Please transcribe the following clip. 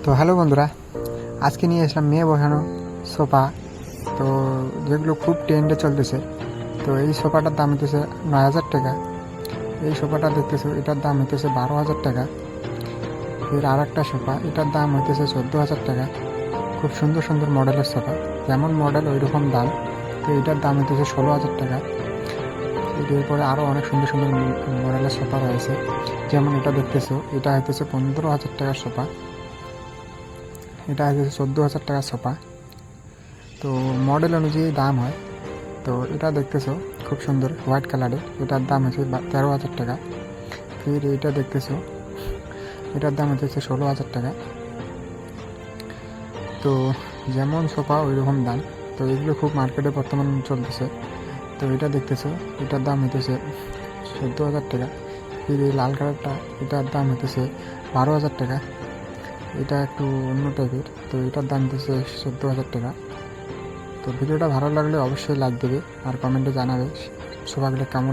তো হ্যালো বন্ধুরা, আজকে নিয়ে আসলাম মেয়ে বসানো সোফা। তো যেগুলো খুব ট্রেন্ডে চলতেছে। তো এই সোফাটার দাম হইতেছে 9,000 টাকা। এই সোফাটা দেখতেছো, এটার দাম হইতেছে 12,000 টাকা। এর আর একটা সোফা, এটার দাম হইতেছে 14,000 টাকা। খুব সুন্দর সুন্দর মডেলের সোফা, যেমন মডেল ওই রকম দাম। তো এটার দাম হইতেছে 16,000 টাকা। এরপরে আরও অনেক সুন্দর সুন্দর মডেলের সোফা রয়েছে, যেমন এটা দেখতেছো, এটা হইতেছে 15,000 টাকার সোফা। এটা হচ্ছে 14,000 টাকার সোফা। তো মডেল অনুযায়ী দাম হয়। তো এটা দেখতেছো খুব সুন্দর হোয়াইট কালারের, এটার দাম হচ্ছে 13,000 টাকা। ফির এটা দেখতেছো, এটার দাম হচ্ছে 16,000 টাকা। তো যেমন সোফা ওই রকম দাম। তো এগুলো খুব মার্কেটে বর্তমান চলতেছে। তো এটা দেখতেছো, এটার দাম হইতেছে 14,000 টাকা। ফির এই লাল কালারটা, এটার দাম হইতেছে 12,000 টাকা। এটা একটু অন্য টাইপের, তো এটার দাম হইতেছে 14,000 টাকা। তো ভিডিওটা ভালো লাগলে অবশ্যই লাইক দেবে আর কমেন্টে জানাবে সোফাগুলো কেমন